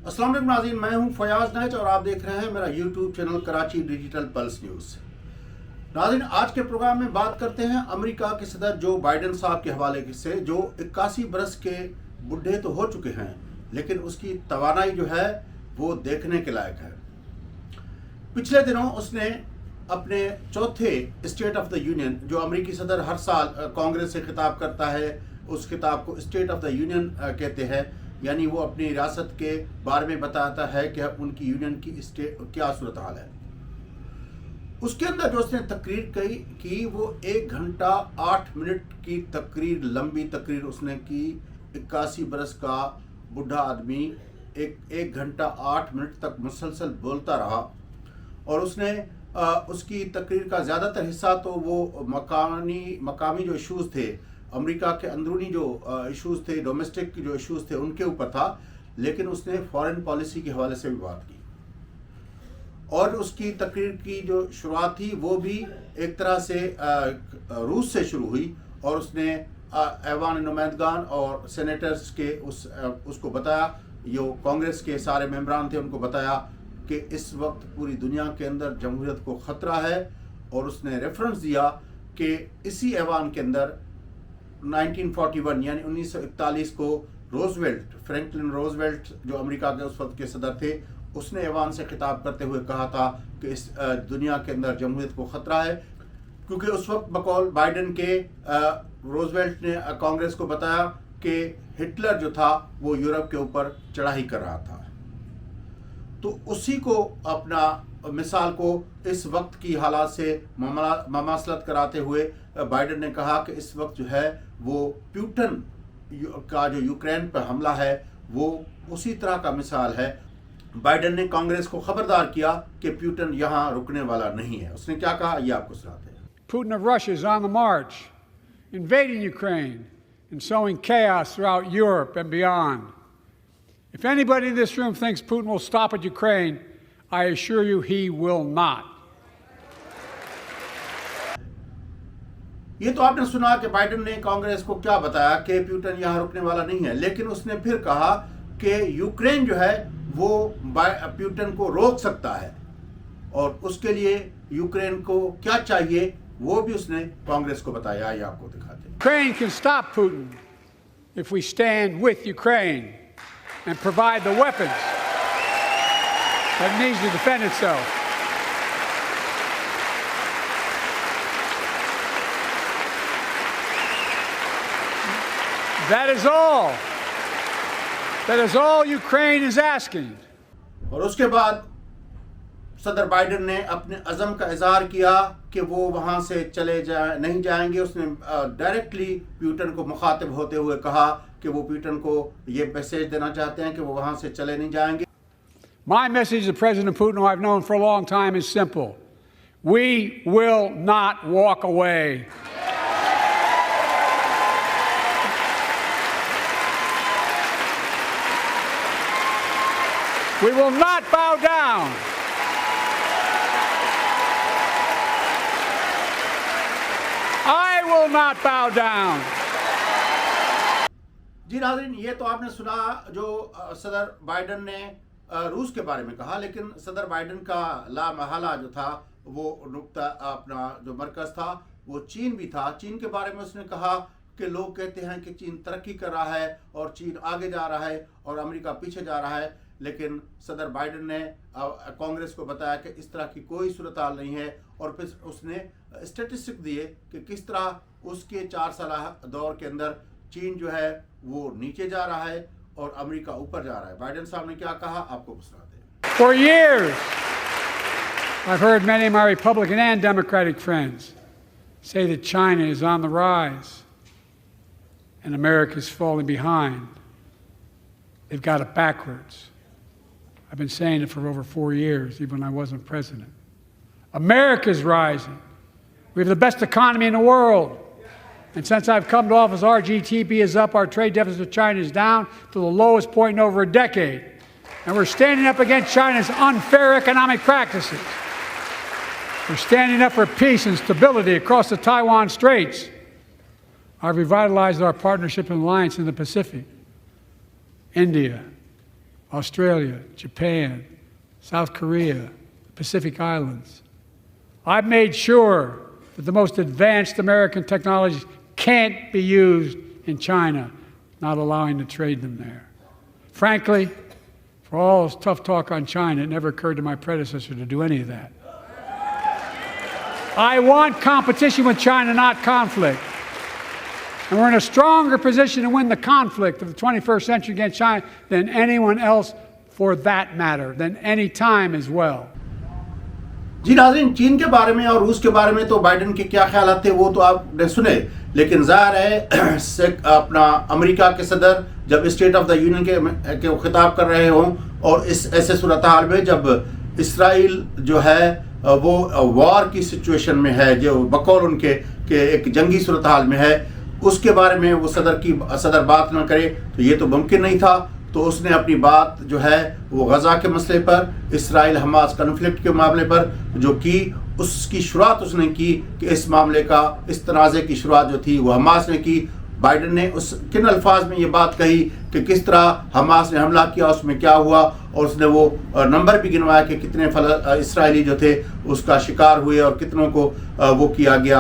अस्सलाम वालेकुम नाज़रीन, मैं हूं फयाज नाइच और आप देख रहे हैं मेरा YouTube channel Karachi digital pulse news. नाज़रीन, आज के प्रोग्राम में बात करते हैं अमेरिका के सदर जो बाइडेन साहब के हवाले से, जो 81 बरस के बुढ़े तो हो चुके हैं, लेकिन उसकी तवानाई जो है वो देखने के लायक है। पिछले दिनों उसने अपने चौथे स्टेट ऑफ द यूनियन, जो अमेरिकी सदर हर साल कांग्रेस से खिताब करता है, उस खिताब को स्टेट ऑफ द यूनियन कहते हैं, यानी वो अपनी रियासत के बारे में बताता है कि उनकी यूनियन की क्या सूरत हाल है। उसके अंदर जो उसने तकरीर की वो 1 घंटा 8 मिनट की तकरीर, लंबी तकरीर उसने की। 81 बरस का बूढ़ा आदमी 1 घंटा 8 मिनट तक मुसलसल बोलता रहा और उसने उसकी तकरीर का ज़्यादातर हिस्सा तो वो मकामी जो इशूज़ थे, अमेरिका के अंदरूनी जो इश्यूज़ थे, डोमेस्टिक जो इश्यूज़ थे, उनके ऊपर था, लेकिन उसने फॉरेन पॉलिसी के हवाले से भी बात की। और उसकी तकरीर की जो शुरुआत थी वो भी एक तरह से रूस से शुरू हुई और उसने ऐवान नुमाइंदगान और सेनेटर्स के उसको बताया, जो कांग्रेस के सारे मेंबरान थे उनको बताया कि इस वक्त पूरी दुनिया के अंदर जमहूरियत को ख़तरा है। और उसने रेफरेंस दिया कि इसी ऐवान के अंदर 1941 यानी 1941 को फ्रैंकलिन रोजवेल्ट जो अमेरिका के उस वक्त के सदर थे, उसने ऐवान से खिताब करते हुए कहा था कि इस दुनिया के अंदर जमहूरियत को ख़तरा है, क्योंकि उस वक्त बकौल बाइडेन के रोजवेल्ट ने कांग्रेस को बताया कि हिटलर जो था वो यूरोप के ऊपर चढ़ाई कर रहा था। तो उसी को अपना मिसाल को इस वक्त की हालात से ममासलत कराते हुए बाइडेन ने कहा कि इस वक्त जो है वो प्यूटन का जो यूक्रेन पर हमला है वो उसी तरह का मिसाल है। बाइडेन ने कांग्रेस को खबरदार किया कि प्यूटन यहाँ रुकने वाला नहीं है। उसने क्या कहा, ये आपको सुनाते हैं। Putin of Russia is on the march, invading Ukraine and sowing chaos throughout Europe and beyond. If anybody in this room thinks Putin will stop at Ukraine, I assure you he will not. ये तो आपने सुना कि Biden ने कांग्रेस को क्या बताया कि प्यूटन यहाँ रुकने वाला नहीं है, लेकिन उसने फिर कहा कि यूक्रेन जो है वो प्यूटन को रोक सकता है और उसके लिए यूक्रेन को क्या चाहिए वो भी उसने कांग्रेस को बताया। ये आपको दिखाते हैं। Ukraine can stop Putin if we stand with Ukraine and provide the weapons that it needs to defend itself. That is all. That is all Ukraine is asking. और उसके बाद सदर बाइडेन ने अपने अज़म का इजहार किया कि वो वहाँ से नहीं जाएंगे। उसने डायरेक्टली प्यूटन को मुखातिब होते हुए कहा कि वो प्यूटन को ये मैसेज देना चाहते हैं कि वो वहाँ से चले नहीं जाएंगे। My message to President Putin, who I've known for a long time, is simple. We will not walk away. We will not bow down. I will not bow down. जी नाज़रीन, ये तो आपने सुना जो सदर बाइडेन ने रूस के बारे में कहा, लेकिन सदर बाइडेन का लामहला जो था वो नुक्ता अपना जो मरकज़ था वो चीन भी था। चीन के बारे में उसने कहा कि लोग कहते हैं कि चीन तरक्की कर रहा है और चीन आगे जा रहा है और अमेरिका पीछे जा रहा है, लेकिन सदर बाइडेन ने कांग्रेस को बताया कि इस तरह की कोई सूरत हाल नहीं है। और फिर उसने स्टेटिस्टिक दिए कि किस तरह उसके 4 साल दौर के अंदर चीन जो है वो नीचे जा रहा है और अमेरिका ऊपर जा रहा है। बाइडेन साहब ने क्या कहा, आपको सुनाते हैं। For years, I've heard many of my Republican and Democratic friends say that China is on the rise and America is falling behind. They've got it backwards. I've been saying it for over 4 years, even when I wasn't president. America's rising. We have the best economy in the world. And since I've come to office, our GDP is up, our trade deficit with China is down to the lowest point in over a decade. And we're standing up against China's unfair economic practices. We're standing up for peace and stability across the Taiwan Straits. I've revitalized our partnership and alliance in the Pacific. India, Australia, Japan, South Korea, Pacific Islands. I've made sure that the most advanced American technologies can't be used in China, not allowing to trade them there. Frankly, for all this tough talk on China, it never occurred to my predecessor to do any of that. I want competition with China, not conflict. And we're in a stronger position to win the conflict of the 21st century against China than anyone else, for that matter, than any time as well. जी नाज़रीन, चीन के बारे में और रूस के बारे में तो बाइडेन के क्या ख्याल थे वो तो आपने सुने, लेकिन ज़ाहिर है अपना अमेरिका के सदर जब स्टेट ऑफ द यूनियन के खिताब कर रहे हों और इस ऐसे सूरत हाल में जब इसराइल जो है वो वॉर की सिचुएशन में है, जो बकौल उनके के एक जंगी सूरत हाल में है, उसके बारे में वो सदर बात न करे तो ये तो मुमकिन नहीं था। तो उसने अपनी बात जो है वो गज़ा के मसले पर, इसराइल हमास कन्फ्लिक्ट के मामले पर जो की, उसकी शुरुआत उसने की कि इस मामले का, इस तनाज़े की शुरुआत जो थी वो हमास ने की। बाइडेन ने उस किन अल्फाज में ये बात कही कि किस तरह हमास ने हमला किया, उसमें क्या हुआ, और उसने वो नंबर भी गिनवाया कि कितने इसराइली जो थे उसका शिकार हुए और कितनों को वो किया गया,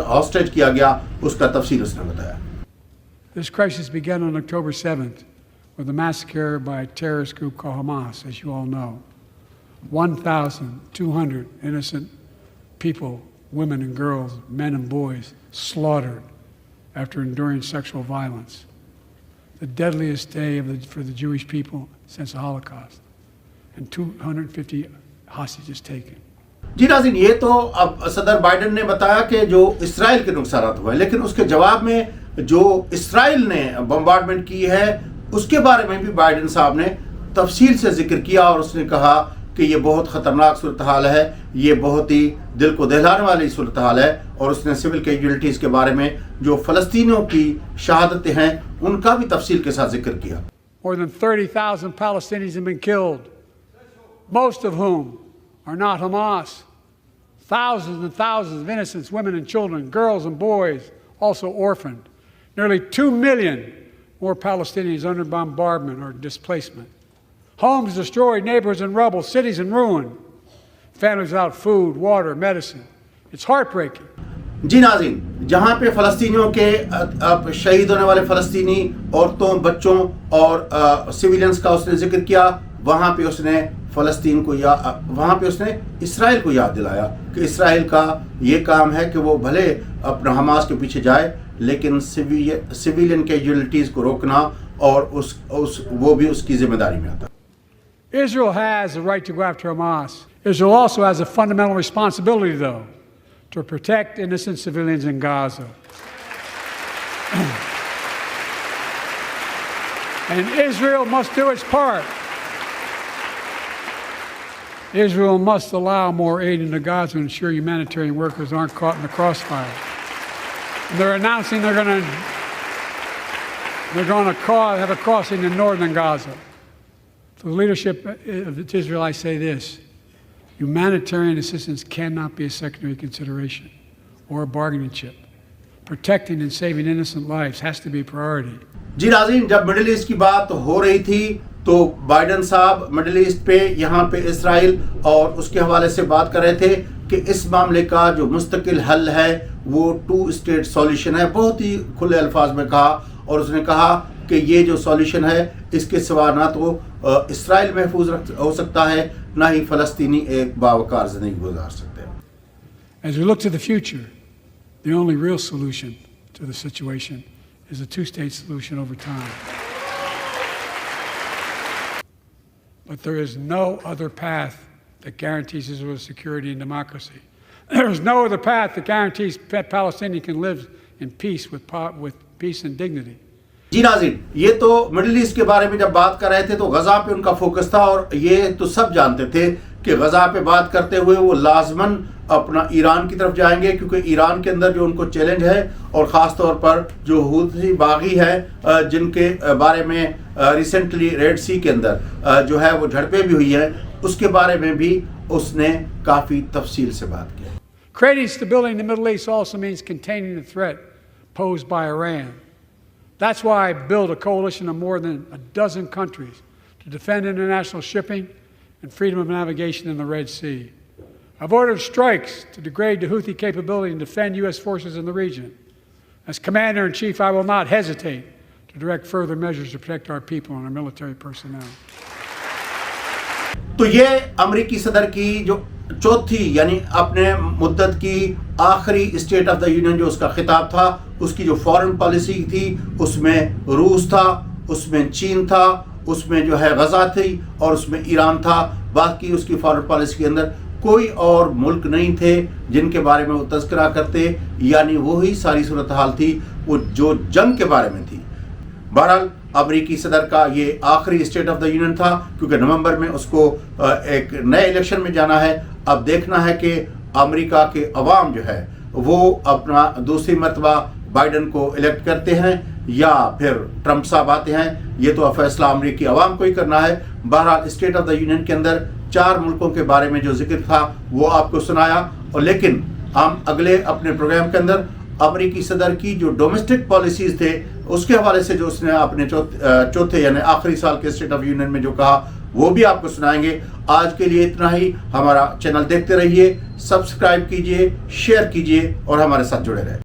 हॉस्टेज किया गया, उसका तफसील उसने बताया। This crisis began on October 7th with a massacre by a terrorist group called Hamas, as you all know. 1,200 innocent people, women and girls, men and boys, slaughtered after enduring sexual violence. The deadliest day for the Jewish people since the Holocaust. And 250 hostages taken. जी नाज़रीन, ये तो अब सदर Biden ने बताया कि जो Israel के नुकसान हुए, लेकिन उसके जवाब में जो इसराइल ने बम्बार्डमेंट की है उसके बारे में भी बाइडेन साहब ने तफसील से जिक्र किया और उसने कहा कि ये बहुत ख़तरनाक सूरत हाल है, ये बहुत ही दिल को दहलाने वाली सूरत हाल है, और उसने सिविल कैजुअलिटीज़ के बारे में जो फ़लस्तीनियों की शहादतें हैं उनका भी तफसील के साथ जिक्र किया। More than 30,000 Palestinians have been killed, most of whom are not Hamas. Thousands and thousands of innocents, women and children, girls and boys, also orphaned. Nearly 2 million more Palestinians under bombardment or displacement. Homes destroyed, neighborhoods in rubble, cities in ruin. Families without food, water, medicine. It's heartbreaking. जी नाज़रीन, जहाँ पे फ़लस्तीनियों के शहीद होने वाले फ़लस्तीनी औरतों, बच्चों और सिविलियंस का उसने जिक्र किया, वहाँ पे उसने फ़लस्तीन को वहाँ पे उसने इसराइल को याद दिलाया कि इसराइल का ये काम है कि वो भले अपना हमास के पीछे जाए, लेकिन सिविलियन कैजुअलिटीज़ को रोकना और वो भी उसकी जिम्मेदारी में आता है। Israel has the right to go after Hamas. Israel also has a fundamental responsibility, though, to protect innocent civilians in Gaza. And Israel must do its part. Israel must allow more aid into Gaza to ensure humanitarian workers aren't caught in the crossfire. And they're announcing they're going to have a crossing in northern Gaza. To the leadership of Israel, I say this: humanitarian assistance cannot be a secondary consideration or a bargaining chip. Protecting and saving innocent lives has to be a priority. जी नाज़रीन, जब middle east की बात हो रही थी तो Biden साहब middle east पे, यहाँ पे इसराइल और उसके हवाले से बात कर रहे थे कि इस मामले का जो मुस्तकिल हल है वो 2 स्टेट सॉल्यूशन है। बहुत ही खुले अल्फाज में कहा, और उसने कहा कि ये जो सॉल्यूशन है इसके सिवा ना तो इसराइल महफूज हो सकता है, ना ही फ़लस्तीनी एक बावकार ज़िंदगी गुजार सकते हैं। As we look to the future, the only real solution to the situation is a 2-state solution over time. But there is no other path that guarantees Israel's security and democracy. There is no other path that guarantees that Palestinians can live in peace with peace and dignity. जी नाज़रीन, ये तो middle east के बारे में जब बात कर रहे थे तो गज़ा पे उनका फोकस था, और ये तो सब जानते थे कि गज़ा पे बात करते हुए वो लाजमन अपना ईरान की तरफ जाएंगे, क्योंकि ईरान के अंदर जो उनको चैलेंज है, और ख़ास तौर पर जो हूथी बागी है जिनके बारे में रिसेंटली रेड सी के अंदर जो है वो झड़पें भी हुई हैं, उसके बारे में भी उसने काफ़ी तफसील से बात की। Creating stability in the Middle East also means containing the threat posed by Iran. That's why I built a coalition of more than a dozen countries to defend international shipping and freedom of navigation in the Red Sea. I've ordered strikes to degrade the Houthi capability and defend U.S. forces in the region. As Commander-in-Chief, I will not hesitate to direct further measures to protect our people and our military personnel. तो ये अमेरिकी सदर की जो चौथी यानी अपने मुद्दत की आखिरी स्टेट ऑफ द यूनियन जो उसका खिताब था, उसकी जो फॉरेन पॉलिसी थी उसमें रूस था, उसमें चीन था, उसमें जो है गजा थी और उसमें ईरान था। बाकी उसकी फॉरेन पॉलिसी के अंदर कोई और मुल्क नहीं थे जिनके बारे में वो तज़किरा करते, यानी वही सारी सूरत हाल थी वो जो जंग के बारे में थी। बहरहाल अमेरिकी सदर का ये आखिरी स्टेट ऑफ द यूनियन था क्योंकि नवंबर में उसको एक नए इलेक्शन में जाना है। अब देखना है कि अमेरिका के अवाम जो है वो अपना दूसरी मरतबा बाइडन को इलेक्ट करते हैं या फिर ट्रंप साहब आते हैं। ये तो फैसला अमेरिकी अवाम को ही करना है। बहरहाल स्टेट ऑफ द यूनियन के अंदर 4 मुल्कों के बारे में जो जिक्र था वो आपको सुनाया, और लेकिन हम अगले अपने प्रोग्राम के अंदर अमेरिकी सदर की जो डोमेस्टिक पॉलिसीज थे उसके हवाले से जो उसने अपने चौथे यानी आखिरी साल के स्टेट ऑफ यूनियन में जो कहा वो भी आपको सुनाएंगे। आज के लिए इतना ही। हमारा चैनल देखते रहिए, सब्सक्राइब कीजिए, शेयर कीजिए और हमारे साथ जुड़े रहें।